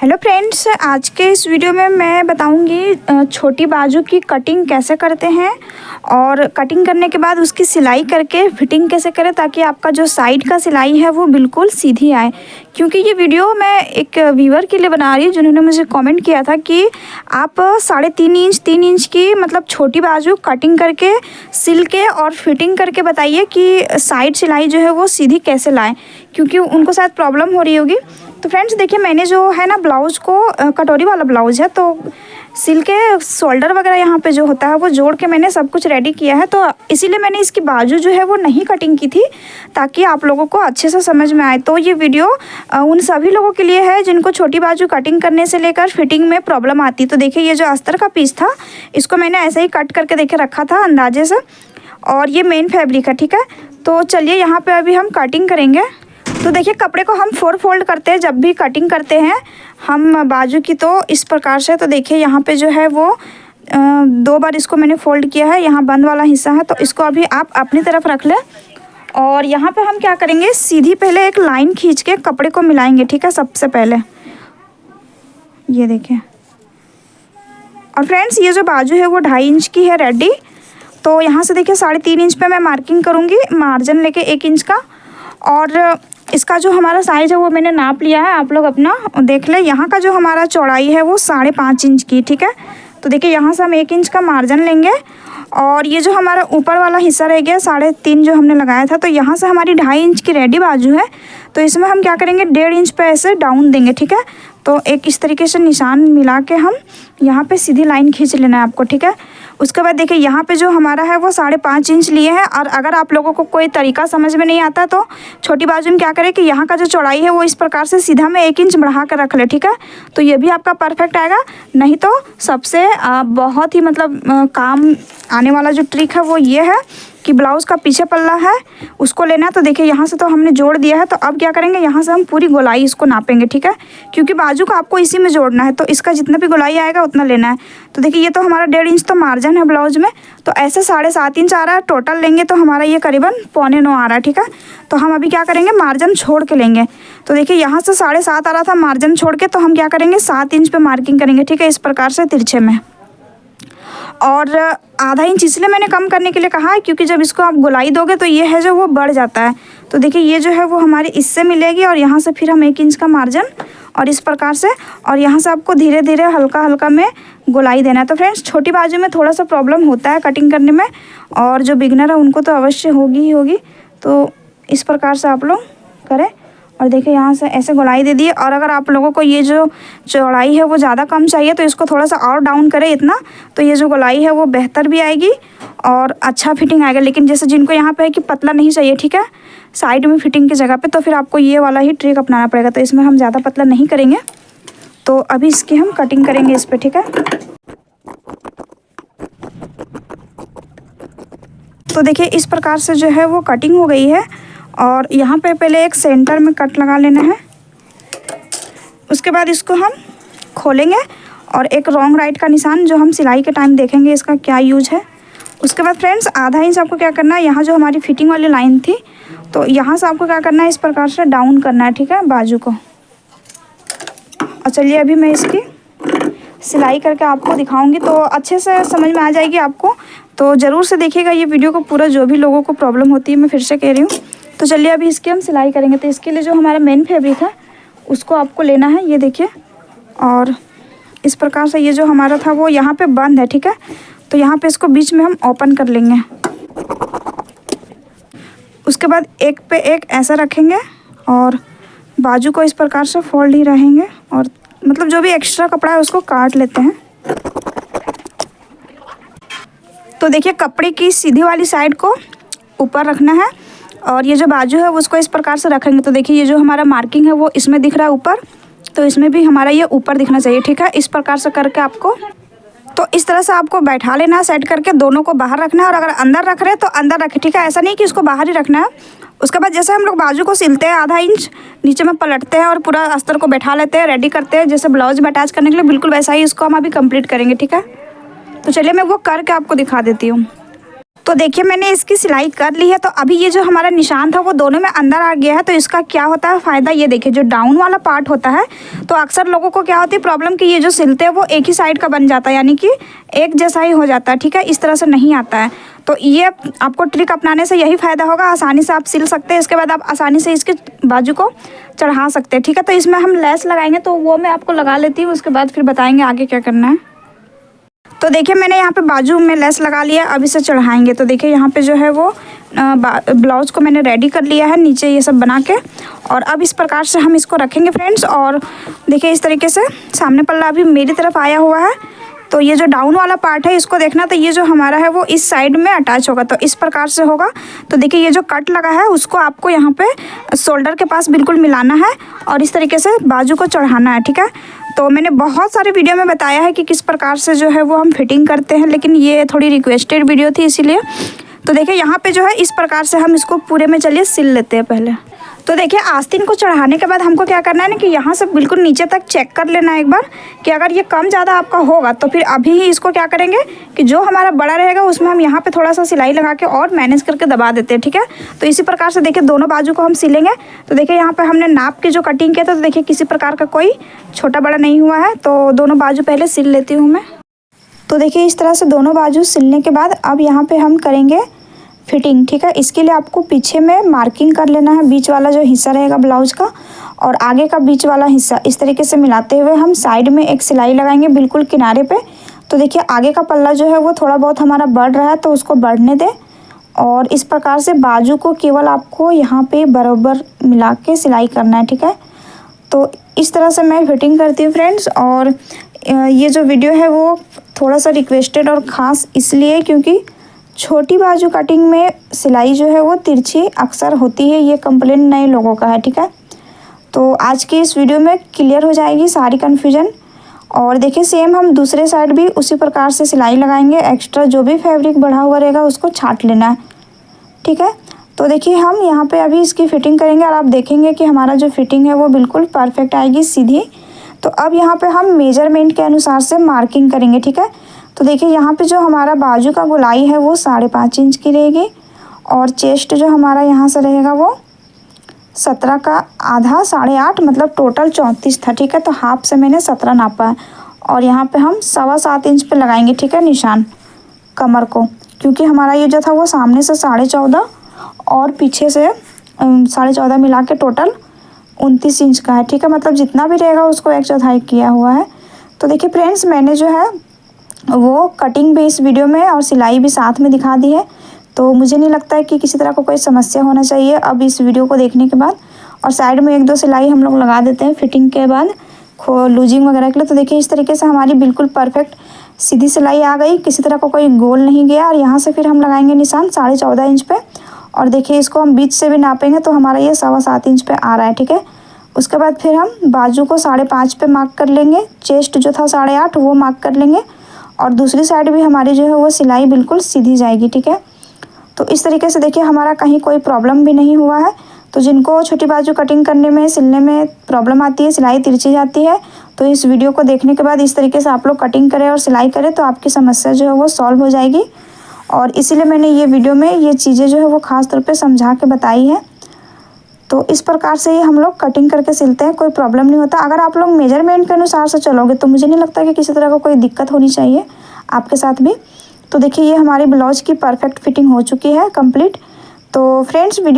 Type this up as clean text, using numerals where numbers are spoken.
Hello friends, आज के इस वीडियो में मैं बताऊंगी छोटी बाजू की कटिंग कैसे करते हैं और कटिंग करने के बाद उसकी सिलाई करके फिटिंग कैसे करें ताकि आपका जो साइड का सिलाई है वो बिल्कुल सीधी आए। क्योंकि ये वीडियो मैं एक व्यूअर के लिए बना रही हूँ जिन्होंने मुझे कमेंट किया था कि आप 3.5 इंच की मतलब छोटी बाजू कटिंग करके सिल के और फिटिंग करके बताइए कि साइड सिलाई जो है वो सीधी कैसे लाएँ, क्योंकि उनको शायद प्रॉब्लम हो रही होगी। तो फ्रेंड्स देखिए, मैंने जो है ना ब्लाउज़ को कटोरी वाला ब्लाउज़ है तो सिल के शोल्डर वगैरह यहाँ पे जो होता है वो जोड़ के मैंने सब कुछ रेडी किया है। तो इसीलिए मैंने इसकी बाजू जो है वो नहीं कटिंग की थी ताकि आप लोगों को अच्छे से समझ में आए। तो ये वीडियो उन सभी लोगों के लिए है जिनको छोटी बाजू कटिंग करने से लेकर फिटिंग में प्रॉब्लम आती। तो देखिए, ये जो अस्तर का पीस था इसको मैंने ऐसे ही कट करके देखे रखा था अंदाजे से, और ये मेन फैब्रिक है, ठीक है। तो चलिए यहाँ पर अभी हम कटिंग करेंगे। तो देखिए, कपड़े को हम 4 फोल्ड करते हैं जब भी कटिंग करते हैं हम बाजू की, तो इस प्रकार से। तो देखिए यहाँ पे जो है वो 2 बार इसको मैंने फोल्ड किया है। यहाँ बंद वाला हिस्सा है तो इसको अभी आप अपनी तरफ रख लें, और यहाँ पे हम क्या करेंगे, सीधी पहले एक लाइन खींच के कपड़े को मिलाएंगे, ठीक है। सबसे पहले ये देखिए, और फ्रेंड्स ये जो बाजू है वो 2.5 इंच की है रेडी। तो यहाँ से देखिए 3.5 इंच पे मैं मार्किंग करूँगी, मार्जिन लेके 1 इंच का। और इसका जो हमारा साइज़ है वो मैंने नाप लिया है, आप लोग अपना देख लें। यहाँ का जो हमारा चौड़ाई है वो 5.5 इंच की, ठीक है। तो देखिए यहाँ से हम 1 इंच का मार्जिन लेंगे, और ये जो हमारा ऊपर वाला हिस्सा रह गया 3.5 जो हमने लगाया था, तो यहाँ से हमारी 2.5 इंच की रेडी बाजू है। तो इसमें हम क्या करेंगे, 1.5 इंच पे ऐसे डाउन देंगे, ठीक है। तो एक इस तरीके से निशान मिला के हम यहाँ पे सीधी लाइन खींच लेना है आपको, ठीक है। उसके बाद देखिए यहाँ पे जो हमारा है वो 5.5 इंच लिए हैं। और अगर आप लोगों को कोई तरीका समझ में नहीं आता तो छोटी बाजू में क्या करें कि यहाँ का जो चौड़ाई है वो इस प्रकार से सीधा में 1 इंच बढ़ा कर रख ले, ठीक है। तो ये भी आपका परफेक्ट आएगा। नहीं तो सबसे बहुत ही मतलब काम आने वाला जो ट्रिक है वो ये है कि ब्लाउज़ का पीछे पल्ला है उसको लेना है। तो देखिए यहाँ से तो हमने जोड़ दिया है, तो अब क्या करेंगे, यहाँ से हम पूरी गोलाई इसको नापेंगे, ठीक है। क्योंकि बाजू को आपको इसी में जोड़ना है, तो इसका जितना भी गोलाई आएगा उतना लेना है। तो देखिए ये तो हमारा 1.5 इंच तो मार्जिन है ब्लाउज में, तो ऐसे 7.5 इंच आ रहा है। टोटल लेंगे तो हमारा ये करीबन 8.25 आ रहा है, ठीक है। तो हम अभी क्या करेंगे, मार्जिन छोड़ के लेंगे। तो देखिए यहाँ से 7.5 आ रहा था मार्जिन छोड़ के, तो हम क्या करेंगे 7 इंच पे मार्किंग करेंगे, ठीक है, इस प्रकार से तिरछे में। और 1/2 इंच इसलिए मैंने कम करने के लिए कहा है क्योंकि जब इसको आप गोलाई दोगे तो ये है जो वो बढ़ जाता है। तो देखिए ये जो है वो हमारी इससे मिलेगी, और यहाँ से फिर हम 1 इंच का मार्जिन और इस प्रकार से, और यहाँ से आपको धीरे धीरे हल्का हल्का में गोलाई देना है। तो फ्रेंड्स छोटी बाजू में थोड़ा सा प्रॉब्लम होता है कटिंग करने में, और जो बिगनर है उनको तो अवश्य होगी ही होगी। तो इस प्रकार से आप लोग करें। और देखिए यहाँ से ऐसे गोलाई दे दिए। और अगर आप लोगों को ये जो चौड़ाई है वो ज़्यादा कम चाहिए तो इसको थोड़ा सा और डाउन करें इतना, तो ये जो गोलाई है वो बेहतर भी आएगी और अच्छा फिटिंग आएगा। लेकिन जैसे जिनको यहाँ पे है कि पतला नहीं चाहिए, ठीक है, साइड में फिटिंग की जगह पे, तो फिर आपको ये वाला ही ट्रिक अपनाना पड़ेगा। तो इसमें हम ज़्यादा पतला नहीं करेंगे। तो अभी इसकी हम कटिंग करेंगे इस पर, ठीक है। तो देखिए इस प्रकार से जो है वो कटिंग हो गई है, और यहाँ पे पहले एक सेंटर में कट लगा लेना है। उसके बाद इसको हम खोलेंगे और एक रॉन्ग राइट का निशान जो हम सिलाई के टाइम देखेंगे इसका क्या यूज है। उसके बाद फ्रेंड्स 1/2 इंच आपको क्या करना है, यहाँ जो हमारी फिटिंग वाली लाइन थी तो यहाँ से आपको क्या करना है, इस प्रकार से डाउन करना है, ठीक है, बाजू को। और चलिए अभी मैं इसकी सिलाई करके आपको दिखाऊंगी तो अच्छे से समझ में आ जाएगी आपको। तो ज़रूर से देखिएगा ये वीडियो को पूरा, जो भी लोगों को प्रॉब्लम होती है, मैं फिर से कह रही हूँ। तो चलिए अभी इसकी हम सिलाई करेंगे। तो इसके लिए जो हमारा मेन फैब्रिक है उसको आपको लेना है, ये देखिए। और इस प्रकार से ये जो हमारा था वो यहाँ पे बंद है, ठीक है। तो यहाँ पे इसको बीच में हम ओपन कर लेंगे। उसके बाद एक पे एक ऐसा रखेंगे और बाजू को इस प्रकार से फोल्ड ही रहेंगे, और मतलब जो भी एक्स्ट्रा कपड़ा है उसको काट लेते हैं। तो देखिए कपड़े की सीधी वाली साइड को ऊपर रखना है, और ये जो बाजू है उसको इस प्रकार से रखेंगे। तो देखिए ये जो हमारा मार्किंग है वो इसमें दिख रहा है ऊपर, तो इसमें भी हमारा ये ऊपर दिखना चाहिए, ठीक है। इस प्रकार से करके आपको, तो इस तरह से आपको बैठा लेना है सेट करके। दोनों को बाहर रखना है, और अगर अंदर रख रहे हैं तो अंदर रखें, ठीक है। ऐसा नहीं कि इसको बाहर ही रखना है। उसके बाद जैसे हम लोग बाजू को सिलते हैं 1/2 इंच नीचे में पलटते हैं और पूरा अस्तर को बैठा लेते हैं, रेडी करते हैं जैसे ब्लाउज में अटैच करने के लिए, बिल्कुल वैसा ही इसको हम अभी कंप्लीट करेंगे, ठीक है। तो चलिए मैं वो करके आपको दिखा देती हूँ। तो देखिए मैंने इसकी सिलाई कर ली है। तो अभी ये जो हमारा निशान था वो दोनों में अंदर आ गया है। तो इसका क्या होता है फ़ायदा, ये देखिए जो डाउन वाला पार्ट होता है तो अक्सर लोगों को क्या होती है प्रॉब्लम कि ये जो सिलते हैं वो एक ही साइड का बन जाता है, यानी कि एक जैसा ही हो जाता है। ठीक है, इस तरह से नहीं आता है। तो ये आपको ट्रिक अपनाने से यही फ़ायदा होगा, आसानी से आप सिल सकते हैं। इसके बाद आप आसानी से इसके बाजू को चढ़ा सकते हैं। ठीक है, तो इसमें हम लेस लगाएंगे तो वो मैं आपको लगा लेती हूँ, उसके बाद फिर बताएंगे आगे क्या करना है। तो देखिए मैंने यहाँ पे बाजू में लेस लगा लिया, अब इसे चढ़ाएंगे। तो देखिए यहाँ पे जो है वो ब्लाउज़ को मैंने रेडी कर लिया है नीचे ये सब बना के, और अब इस प्रकार से हम इसको रखेंगे फ्रेंड्स। और देखिए इस तरीके से सामने पल्ला अभी मेरी तरफ आया हुआ है। तो ये जो डाउन वाला पार्ट है इसको देखना, तो ये जो हमारा है वो इस साइड में अटैच होगा, तो इस प्रकार से होगा। तो देखिए ये जो कट लगा है उसको आपको यहाँ पे शोल्डर के पास बिल्कुल मिलाना है और इस तरीके से बाजू को चढ़ाना है। ठीक है, तो मैंने बहुत सारे वीडियो में बताया है कि किस प्रकार से जो है वो हम फिटिंग करते हैं, लेकिन ये थोड़ी रिक्वेस्टेड वीडियो थी इसीलिए। तो देखिए यहाँ पे जो है इस प्रकार से हम इसको पूरे में चलिए सिल लेते हैं पहले। तो देखिए आस्तीन को चढ़ाने के बाद हमको क्या करना है ना कि यहाँ से बिल्कुल नीचे तक चेक कर लेना है एक बार कि अगर ये कम ज़्यादा आपका होगा तो फिर अभी ही इसको क्या करेंगे कि जो हमारा बड़ा रहेगा उसमें हम यहाँ पे थोड़ा सा सिलाई लगा के और मैनेज करके दबा देते हैं। ठीक है, तो इसी प्रकार से देखिए दोनों बाजू को हम सिलेंगे। तो देखिए यहाँ पे हमने नाप की जो कटिंग किया था तो देखिए किसी प्रकार का कोई छोटा बड़ा नहीं हुआ है। तो दोनों बाजू पहले सिल लेती हूँ मैं। तो देखिए इस तरह से दोनों बाजू सिलने के बाद अब यहाँ पे हम करेंगे फिटिंग। ठीक है, इसके लिए आपको पीछे में मार्किंग कर लेना है, बीच वाला जो हिस्सा रहेगा ब्लाउज का और आगे का बीच वाला हिस्सा इस तरीके से मिलाते हुए हम साइड में एक सिलाई लगाएंगे बिल्कुल किनारे पे। तो देखिए आगे का पल्ला जो है वो थोड़ा बहुत हमारा बढ़ रहा है तो उसको बढ़ने दें और इस प्रकार से बाजू को केवल आपको यहाँ पे बराबर मिला के सिलाई करना है। ठीक है, तो इस तरह से मैं फिटिंग करती हूँ फ्रेंड्स। और ये जो वीडियो है वो थोड़ा सा रिक्वेस्टेड और ख़ास इसलिए क्योंकि छोटी बाजू कटिंग में सिलाई जो है वो तिरछी अक्सर होती है, ये कंप्लेन नए लोगों का है। ठीक है, तो आज की इस वीडियो में क्लियर हो जाएगी सारी कन्फ्यूजन। और देखिए सेम हम दूसरे साइड भी उसी प्रकार से सिलाई लगाएंगे, एक्स्ट्रा जो भी फैब्रिक बढ़ा हुआ रहेगा उसको छांट लेना है। ठीक है, तो देखिए हम यहाँ पे अभी इसकी फ़िटिंग करेंगे और आप देखेंगे कि हमारा जो फिटिंग है वो बिल्कुल परफेक्ट आएगी सीधी। तो अब यहाँ पे हम मेजरमेंट के अनुसार से मार्किंग करेंगे। ठीक है, तो देखिए यहाँ पे जो हमारा बाजू का गोलाई है वो 5.5 इंच की रहेगी और चेस्ट जो हमारा यहाँ से रहेगा वो 17 का आधा 8.5 मतलब टोटल 34 था। ठीक है, तो हाफ से मैंने 17 नापा है और यहाँ पे हम 7.25 इंच पे लगाएंगे। ठीक है, निशान कमर को, क्योंकि हमारा ये जो था वो सामने से 14.5 और पीछे से 14.5 मिला के टोटल 29 इंच का है। ठीक है, मतलब जितना भी रहेगा उसको 1/4 किया हुआ है। तो देखिए फ्रेंड्स मैंने जो है वो कटिंग भी इस वीडियो में और सिलाई भी साथ में दिखा दी है, तो मुझे नहीं लगता है कि किसी तरह को कोई समस्या होना चाहिए अब इस वीडियो को देखने के बाद। और साइड में 1-2 सिलाई हम लोग लगा देते हैं फिटिंग के बाद लूजिंग वगैरह के लिए। तो देखिए इस तरीके से हमारी बिल्कुल परफेक्ट सीधी सिलाई आ गई, किसी तरह को कोई गोल नहीं गया। और यहाँ से फिर हम लगाएंगे निशान 14.5 इंच पे और देखिए इसको हम बीच से भी नापेंगे तो हमारा ये 7.25 इंच पे आ रहा है। ठीक है, उसके बाद फिर हम बाजू को 5.5 पे मार्क कर लेंगे, चेस्ट जो था 8.5 वो मार्क कर लेंगे और दूसरी साइड भी हमारी जो है वो सिलाई बिल्कुल सीधी जाएगी। ठीक है, तो इस तरीके से देखिए हमारा कहीं कोई प्रॉब्लम भी नहीं हुआ है। तो जिनको छोटी बाजू कटिंग करने में सिलने में प्रॉब्लम आती है, सिलाई तिरछी जाती है, तो इस वीडियो को देखने के बाद इस तरीके से आप लोग कटिंग करें और सिलाई करें तो आपकी समस्या जो है वो सॉल्व हो जाएगी। और इसीलिए मैंने ये वीडियो में ये चीज़ें जो है वो ख़ास तौर पर समझा के बताई है। तो इस प्रकार से ही हम लोग कटिंग करके सिलते हैं, कोई प्रॉब्लम नहीं होता। अगर आप लोग मेजरमेंट के अनुसार से चलोगे तो मुझे नहीं लगता कि किसी तरह का कोई दिक्कत होनी चाहिए आपके साथ भी। तो देखिए ये हमारी ब्लाउज की परफेक्ट फिटिंग हो चुकी है कंप्लीट। तो फ्रेंड्स वीडियो